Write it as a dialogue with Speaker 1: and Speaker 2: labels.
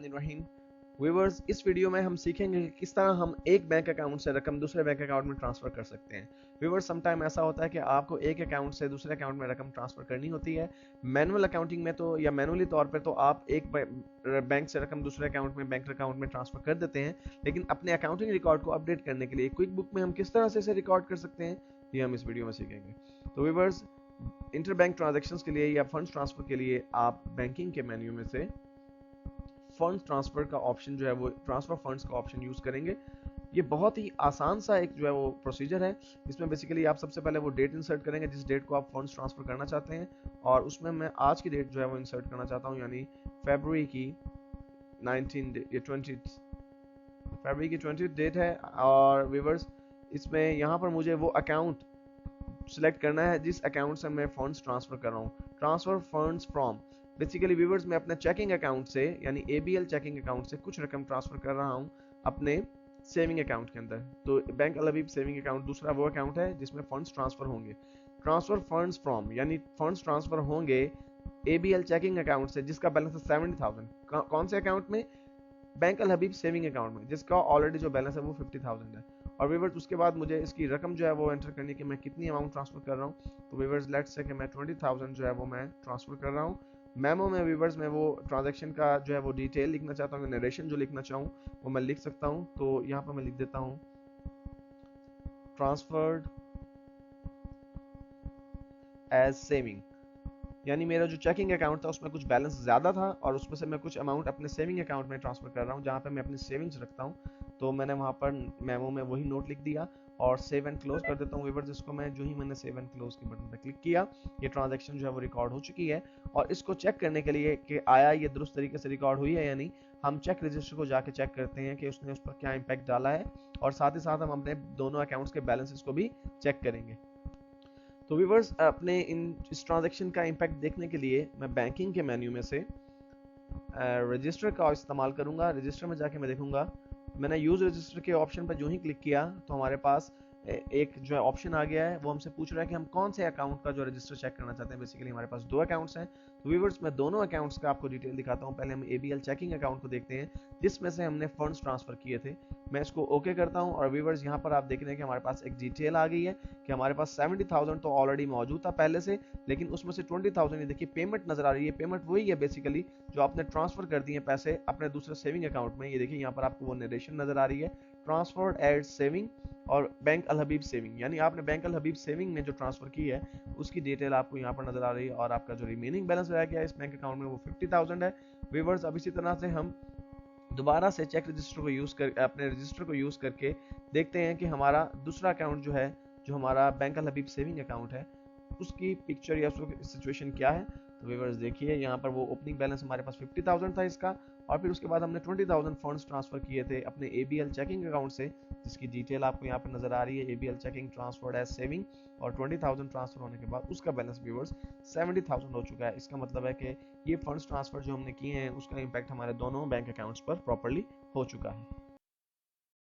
Speaker 1: बिस्मिल्लाहिर्रहमानिर्रहीम। व्यूअर्स, इस वीडियो में हम सीखेंगे कि किस तरह हम एक बैंक अकाउंट से रकम दूसरे बैंक अकाउंट में ट्रांसफर कर सकते हैं। व्यूअर्स, समटाइम ऐसा होता है कि आपको एक अकाउंट से दूसरे अकाउंट में रकम ट्रांसफर करनी होती है। मैनुअल अकाउंटिंग में तो या मैनुअली तौर पर तो आप एक बैंक से रकम दूसरे अकाउंट में बैंक अकाउंट में ट्रांसफर कर देते हैं, लेकिन अपने अकाउंटिंग रिकॉर्ड को अपडेट करने के लिए क्विक बुक में हम किस तरह से इसे रिकॉर्ड कर सकते हैं, ये हम इस वीडियो में सीखेंगे। तो व्यूअर्स, इंटरबैंक ट्रांजैक्शंस के लिए या फंड्स ट्रांसफर के लिए आप बैंकिंग के मेन्यू में से फंड ट्रांसफर का ऑप्शन जो है वो ट्रांसफर फंड्स का ऑप्शन यूज करेंगे। ये बहुत ही आसान सा एक जो है वो प्रोसीजर है। इसमें बेसिकली आप सबसे पहले वो डेट इंसर्ट करेंगे जिस डेट को आप फंड्स ट्रांसफर करना चाहते हैं, और उसमें मैं आज की डेट जो है वो इंसर्ट करना चाहता हूँ, यानी फरवरी की 20 डेट है। और व्यूअर्स, इसमें यहाँ पर मुझे वो अकाउंट सिलेक्ट करना है जिस अकाउंट से मैं फंड्स ट्रांसफर कर रहा हूँ। Transfer funds from, basically viewers मैं अपने चेकिंग अकाउंट से यानी ABL चेकिंग अकाउंट से कुछ रकम ट्रांसफर कर रहा हूँ अपने सेविंग अकाउंट के अंदर। तो बैंक अल हबीब सेविंग अकाउंट दूसरा वो अकाउंट है जिसमें फंड्स ट्रांसफर होंगे। ट्रांसफर फंड्स फ्रॉम यानी फंड्स ट्रांसफर होंगे ABL चेकिंग अकाउंट से जिसका बैलेंस है 70,000। कौन से अकाउंट में? बैंक अल हबीब सेविंग अकाउंट में, जिसका ऑलरेडी जो बैलेंस है वो 50,000 है। और व्यूअर्स, उसके बाद मुझे इसकी रकम जो है वो एंटर करनी है कि मैं कितनी अमाउंट ट्रांसफर कर रहा हूँ। तो व्यूअर्स, लेट्स से कि मैं 20,000 जो है वो मैं ट्रांसफर कर रहा हूँ। मेमो में व्यूअर्स मैं वो ट्रांजैक्शन का जो है वो डिटेल लिखना चाहता हूँ, नरेशन जो लिखना चाहूँ वो मैं लिख सकता हूँ। तो यहाँ पर मैं लिख देता हूँ ट्रांसफर्ड एज सेविंग, यानी मेरा जो चेकिंग अकाउंट था उसमें कुछ बैलेंस ज़्यादा था और उसमें से मैं कुछ अमाउंट अपने सेविंग अकाउंट में ट्रांसफर कर रहा हूँ जहाँ पे मैं अपनी सेविंग्स रखता हूँ। तो मैंने वहाँ पर मेमो में वही नोट लिख दिया और सेव एंड क्लोज कर देता हूँ। व्यूअर्स, जिसको मैं जो ही मैंने सेव एंड क्लोज के बटन पर क्लिक किया, ये ट्रांजैक्शन जो है वो रिकॉर्ड हो चुकी है। और इसको चेक करने के लिए कि आया ये दुरुस्त तरीके से रिकॉर्ड हुई है या नहीं, हम चेक रजिस्टर को जाके चेक करते हैं कि उसने उस पर क्या इम्पैक्ट डाला है, और साथ ही साथ हम अपने दोनों अकाउंट्स के बैलेंसेस को भी चेक करेंगे। तो व्यूअर्स, अपने इस ट्रांजैक्शन का इम्पैक्ट देखने के लिए मैं बैंकिंग के मेन्यू में से रजिस्टर का इस्तेमाल करूंगा। रजिस्टर में जाके मैं देखूंगा, मैंने यूज रजिस्टर के ऑप्शन पर जो ही क्लिक किया तो हमारे पास एक जो है ऑप्शन आ गया है। वो हमसे पूछ रहा है कि हम कौन से अकाउंट का जो रजिस्टर चेक करना चाहते हैं। बेसिकली हमारे पास दो अकाउंट्स हैं। तो व्यूअर्स, मैं दोनों अकाउंट्स का आपको डिटेल दिखाता हूँ। पहले हम ABL चेकिंग अकाउंट को देखते हैं जिसमें से हमने फंड्स ट्रांसफर किए थे। मैं इसको ओके करता हूँ और व्यूअर्स, यहाँ पर आप देख रहे हैं कि हमारे पास एक डिटेल आ गई है कि हमारे पास 70,000 तो ऑलरेडी मौजूद था पहले से, लेकिन उसमें से 20,000 देखिए पेमेंट नजर आ रही है। पेमेंट वही है बेसिकली जो आपने ट्रांसफर कर दिए पैसे अपने दूसरे सेविंग अकाउंट में। ये देखिए यहाँ पर आपको वो नरेशन नजर आ रही है, ट्रांसफर्ड एज सेविंग और बैंक अल हबीब सेविंग, यानी आपने बैंक अल हबीब सेविंग में जो ट्रांसफर की है उसकी डिटेल आपको यहाँ पर नजर आ रही है। और आपका जो रिमेनिंग बैलेंस रह गया इस बैंक अकाउंट में वो 50,000 है। व्यूअर्स, अब इसी तरह से हम दोबारा से चेक रजिस्टर को यूज कर अपने रजिस्टर को यूज करके देखते हैं कि हमारा दूसरा अकाउंट जो है, जो हमारा बैंक अल हबीब सेविंग अकाउंट है, उसकी पिक्चर या उसकी सिचुएशन क्या है। तो व्यूअर्स देखिए, यहाँ पर वो ओपनिंग बैलेंस हमारे पास 50,000 था इसका, और फिर उसके बाद हमने 20,000 फंड्स ट्रांसफर किए थे अपने ABL चेकिंग अकाउंट से, जिसकी डिटेल आपको यहाँ पर नजर आ रही है, ABL checking transferred as saving. और 20,000 ट्रांसफर होने के बाद उसका बैलेंस व्यूअर्स 70,000 हो चुका है। इसका मतलब है कि ये फंड्स ट्रांसफर जो हमने किए हैं उसका इम्पैक्ट हमारे दोनों बैंक अकाउंट्स पर प्रॉपर्ली हो चुका है।